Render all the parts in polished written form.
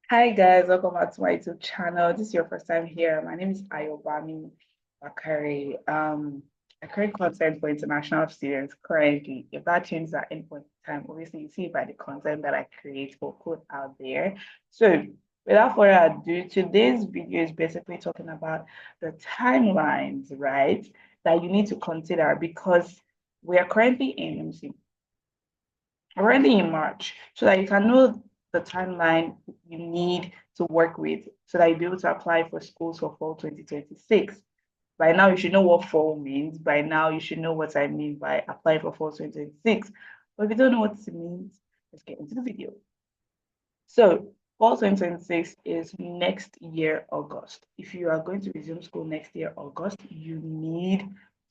Hi guys, welcome back to my YouTube channel. This is your first time here. My name is Ayobami Bakari. I create content for international students currently. If that changes at any point in time, obviously you see by the content that I create or put out there. So without further ado, today's video is basically talking about the timelines, right? That you need to consider because we are currently in already in March, so that you can know the timeline you need to work with so that you'll be able to apply for schools for fall 2026. By now, you should know what fall means. By now, you should know what I mean by applying for fall 2026. But if you don't know what it means, let's get into the video. So, fall 2026 is next year, August. If you are going to resume school next year, August, you need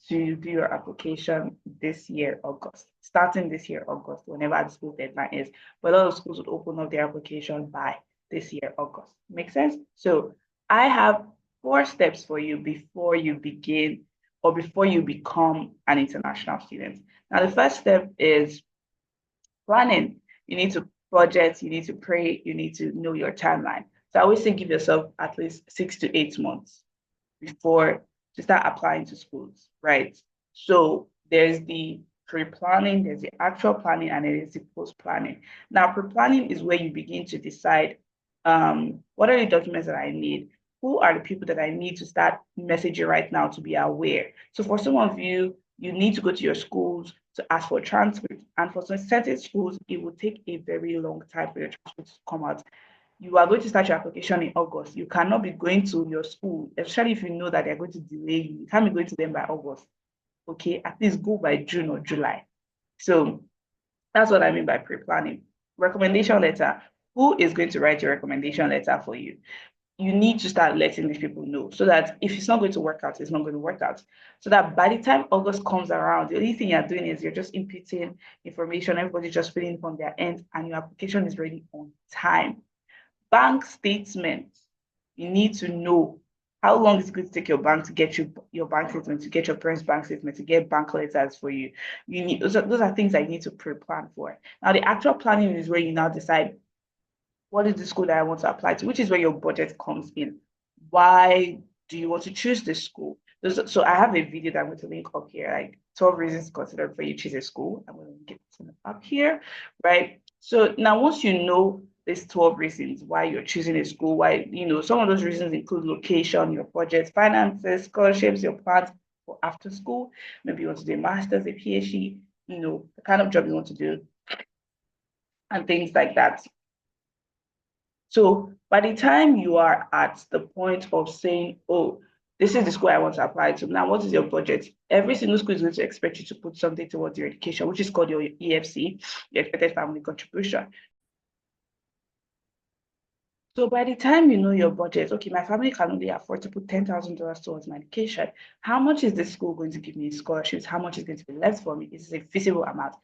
to do your application this year, August, starting this year, August, whenever the school deadline is. But a lot of schools would open up their application by this year, August. Make sense? So, I have 4 steps for you before you begin or before you become an international student. Now, the first step is planning. You need to budget, you need to pray, you need to know your timeline. So I always say give yourself at least 6 to 8 months before to start applying to schools, right? So there's the pre-planning, there's the actual planning, and then there's the post-planning. Now, pre-planning is where you begin to decide what are the documents that I need? Who are the people that I need to start messaging right now to be aware? So for some of you, you need to go to your schools to ask for transcripts. And for some certain schools, it will take a very long time for your transcripts to come out. You are going to start your application in August. You cannot be going to your school, especially if you know that they're going to delay you. You can't be going to them by August. Okay, at least go by June or July. So that's what I mean by pre-planning. Recommendation letter. Who is going to write your recommendation letter for you? You need to start letting these people know so that if it's not going to work out, it's not going to work out. So that by the time August comes around, the only thing you're doing is you're just inputting information, everybody's just filling from their end, and your application is ready on time. Bank statements. You need to know how long it's going to take your bank to get you your bank statement, to get your parents' bank statement, to get bank letters for you. You need those are things that you need to pre-plan for. Now, the actual planning is where you now decide what is the school that I want to apply to, which is where your budget comes in. Why do you want to choose this school? So I have a video that I'm going to link up here, like 12 reasons to consider before you choose a school. I'm going to get it up here, right? So now once you know these 12 reasons why you're choosing a school, why, some of those reasons include location, your budget, finances, scholarships, your plans for after school. Maybe you want to do a master's, a PhD, the kind of job you want to do, and things like that. So by the time you are at the point of saying, oh, this is the school I want to apply to. Now, what is your budget? Every single school is going to expect you to put something towards your education, which is called your EFC, your expected family contribution. So by the time you know your budget, okay, my family can only afford to put $10,000 towards my education. How much is the school going to give me in scholarships? How much is going to be left for me? Is a feasible amount.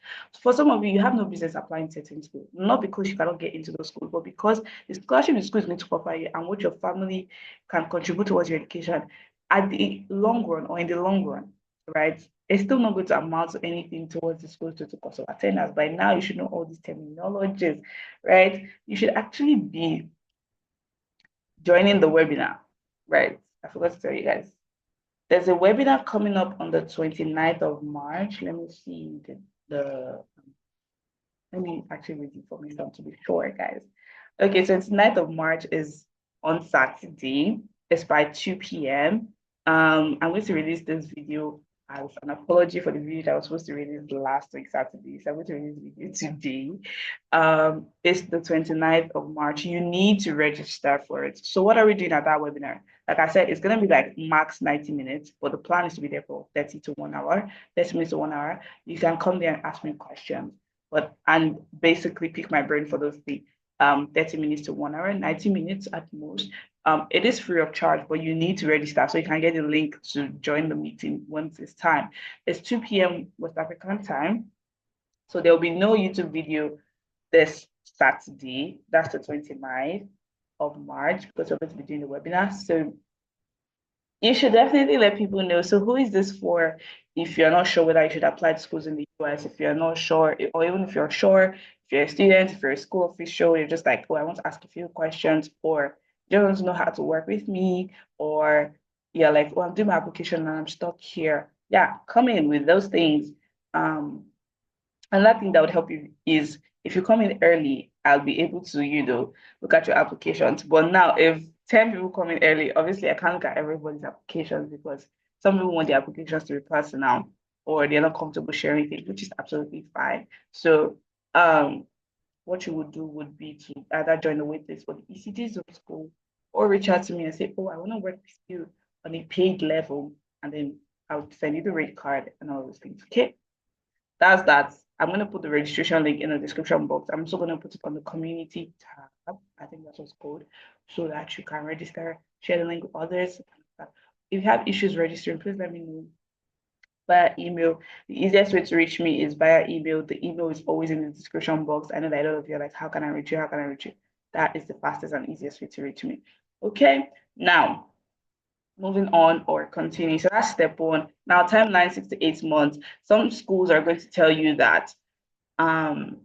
For some of you, you have no business applying to certain school, not because you cannot get into those schools, but because the scholarship the school is going to offer you and what your family can contribute towards your education at the long run or in the long run, right? It's still not going to amount to anything towards the school's total cost of attendance. By now, you should know all these terminologies, right? You should actually be joining the webinar, right? I forgot to tell you guys. There's a webinar coming up on the 29th of March. Let me see let me actually read the information to be sure, guys. Okay, 29th of March is on Saturday. It's by 2 p.m. I'm going to release this video as an apology for the video that I was supposed to release last week, Saturday. So I'm going to release the video today. It's the 29th of March. You need to register for it. So what are we doing at that webinar? Like I said, it's going to be like max 90 minutes, but the plan is to be there for 30 to 1 hour, 30 minutes to 1 hour. You can come there and ask me questions, and basically pick my brain for those things. 30 minutes to 1 hour, 90 minutes at most. It is free of charge, but you need to register so you can get a link to join the meeting once it's time. It's 2 p.m. West African time. So there'll be no YouTube video this Saturday. That's the 29th of March because we're going to be doing the webinar. So you should definitely let people know. So who is this for if you're not sure whether you should apply to schools in the Otherwise, if you're not sure, or even if you're sure, if you're a student, if you're a school official, you're just like, oh, I want to ask a few questions, or you don't want to know how to work with me, or you're like, oh, I'm doing my application and I'm stuck here. Yeah, come in with those things. Another thing that would help you is if you come in early, I'll be able to, look at your applications. But now, if 10 people come in early, obviously I can't look at everybody's applications because some people want their applications to be personal or they're not comfortable sharing things, which is absolutely fine. So, what you would do would be to either join the waitlist for the ECG Zoom School or reach out to me and say, oh, I want to work with you on a paid level. And then I'll send you the rate card and all those things. Okay. That's that. I'm going to put the registration link in the description box. I'm also going to put it on the community tab. I think that's what's called, so that you can register, share the link with others. If you have issues registering, please let me know via email. The easiest way to reach me is via email. The email is always in the description box. I know that a lot of you are like, how can I reach you? How can I reach you? That is the fastest and easiest way to reach me. Okay, now moving on or continue. So that's step one. Now, timeline 6 to 8 months. Some schools are going to tell you that um,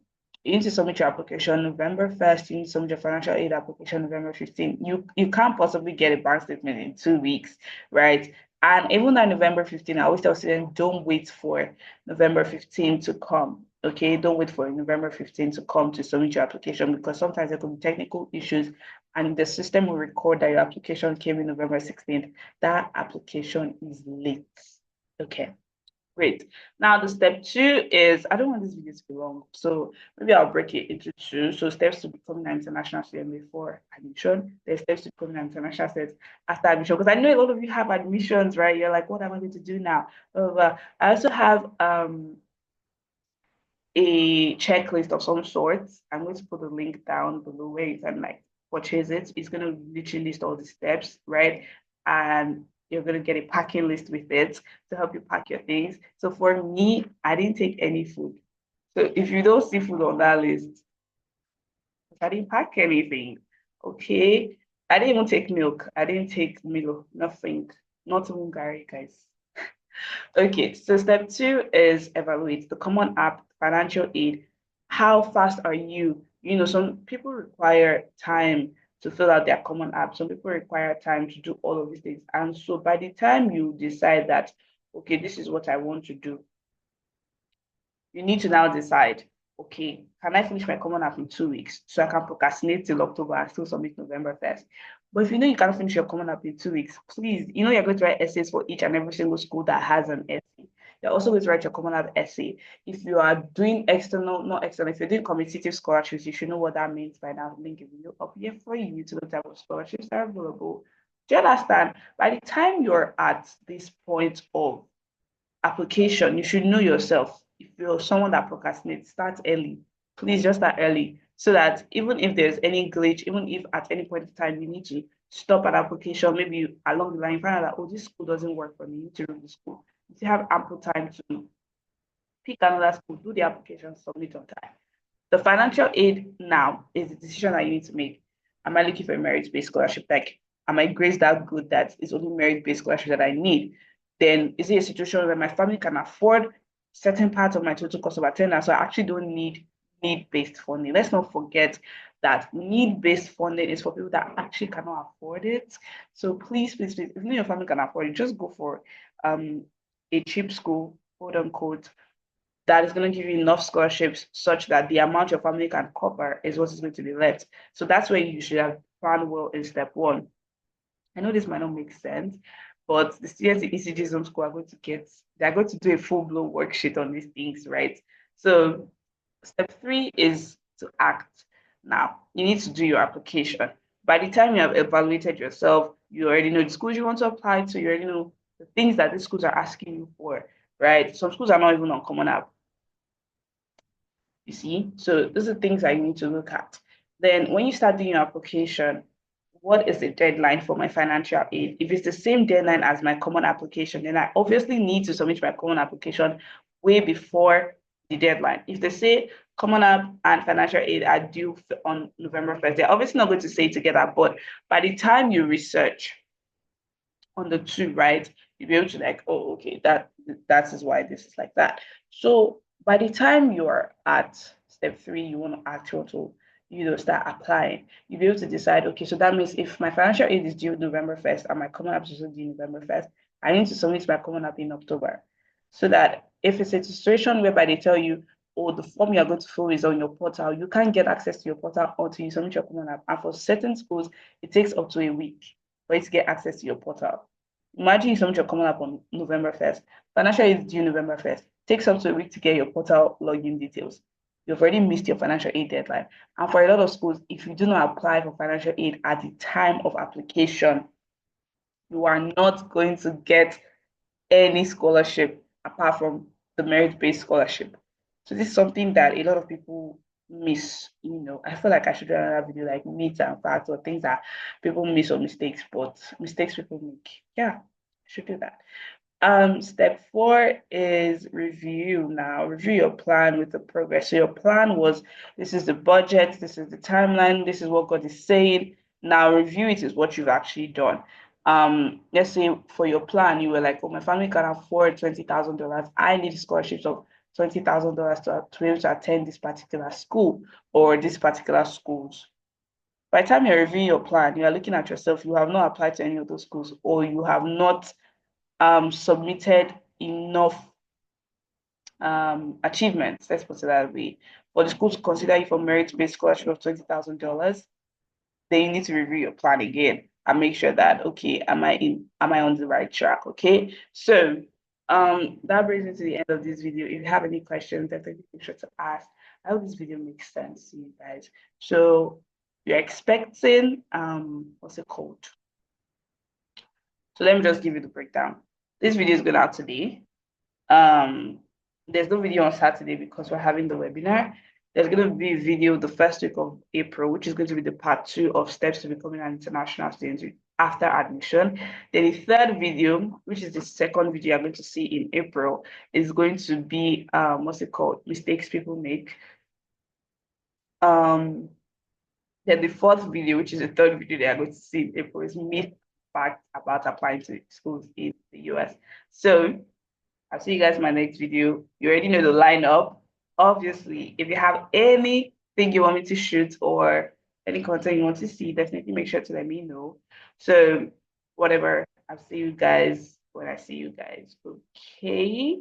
you need to submit your application November 1st. You need to submit your financial aid application November 15th. You can't possibly get a bank statement in 2 weeks, right? And even on November 15th, I always tell students, don't wait for November 15th to come. Okay, don't wait for November 15th to come to submit your application because sometimes there could be technical issues and the system will record that your application came in November 16th. That application is late. Okay. Great. Now the step two is, I don't want this video to be long, so maybe I'll break it into two. So steps to becoming an international student before admission. There's steps to becoming an international student after admission. Because I know a lot of you have admissions, right? You're like, what am I going to do now? I also have a checklist of some sorts. I'm going to put the link down below where you can like purchase it. It's going to literally list all the steps, right? And you're going to get a packing list with it to help you pack your things. So for me, I didn't take any food. So if you don't see food on that list, I didn't pack anything. Okay. I didn't even take milk. I didn't take Milo, nothing. Not even Gary, guys. Okay, so step two is evaluate the common app, financial aid. How fast are you? Some people require time to fill out their common app. Some people require time to do all of these things. And so by the time you decide that, okay, this is what I want to do, you need to now decide, okay, can I finish my common app in 2 weeks so I can procrastinate till October and still submit November 1st? But if you know you can't finish your common app in 2 weeks, please, you're going to write essays for each and every single school that has an essay. You're also going to write your common app essay. If you are doing external, not external, if you're doing competitive scholarships, you should know what that means by now. Link in video up here for you to the type of scholarships that are available. Do you understand? By the time you're at this point of application, you should know yourself. If you're someone that procrastinates, start early. Please just start early so that even if there's any glitch, even if at any point in time you need to stop an application, maybe along the line, you find out that, oh, this school doesn't work for me, you need to leave the school. You have ample time to pick another school, do the application, submit on time. The financial aid now is the decision that you need to make. Am I looking for a merit-based scholarship? Like, am my grades that good that it's only merit-based scholarship that I need? Then is it a situation where my family can afford certain parts of my total cost of attendance? So I actually don't need need-based funding. Let's not forget that need-based funding is for people that actually cannot afford it. So please, please, please, if your family can afford it, just go for a cheap school, quote unquote, that is going to give you enough scholarships such that the amount your family can cover is what is going to be left. So that's where you should have planned well in step one. I know this might not make sense, but the students in ECG ZOOM SCHOOL are going to they're going to do a full-blown worksheet on these things, right? So step three is to act. Now, you need to do your application. By the time you have evaluated yourself, you already know the schools you want to apply to, you already know the things that the schools are asking you for, right? Some schools are not even on Common App. You see? So those are things I need to look at. Then when you start doing your application, what is the deadline for my financial aid? If it's the same deadline as my common application, then I obviously need to submit my common application way before the deadline. If they say common app and financial aid are due on November 1st, they're obviously not going to say together, but by the time you research on the two, right, you'll be able to like, oh, okay, that is why this is like that. So By the time you're at step 3, you want to actually to start applying. You'll be able to decide, okay, so that means if my financial aid is due November 1st and my common app is also due November 1st, I need to submit my common app in October. So that if it's a situation whereby they tell you, oh, the form you're going to fill is on your portal, you can't get access to your portal until you submit your common app. And for certain schools, it takes up to a week for you to get access to your portal. Imagine you submit your common app on November 1st. Financial aid is due November 1st. Takes up to a week to get your portal login details. You've already missed your financial aid deadline. And for a lot of schools, if you do not apply for financial aid at the time of application, you are not going to get any scholarship apart from the merit-based scholarship. So this is something that a lot of people miss. I feel like I should do another video like myths and facts or things that people miss or mistakes, but mistakes people make. Yeah, I should do that. Step 4 is review now. Review your plan with the progress. So your plan was, this is the budget, this is the timeline, this is what God is saying. Now review it is what you've actually done. Let's say for your plan, you were like, oh, my family can afford $20,000. I need scholarships of $20,000 to be able to attend this particular school or these particular schools. By the time you're reviewing your plan, you are looking at yourself, you have not applied to any of those schools, or you have not submitted enough achievements, let's put it that way, for the school to consider you for merit-based scholarship of $20,000, then you need to review your plan again and make sure that, okay, am I on the right track? Okay, so that brings me to the end of this video. If you have any questions, definitely make sure to ask. I hope this video makes sense to you guys. So you're expecting what's it called? So let me just give you the breakdown. This video is going out today. There's no video on Saturday because we're having the webinar. There's going to be a video the first week of April, which is going to be the part 2 of steps to becoming an international student after admission. Then the third video, which is the second video you're going to see in April, is going to be what's it called? Mistakes people make. Then the fourth video, which is the third video that you're going to see in April, is myth facts about applying to schools in the US. So I'll see you guys in my next video. You already know the lineup. Obviously, if you have anything you want me to shoot or any content you want to see, definitely make sure to let me know. So whatever, I'll see you guys when I see you guys. Okay.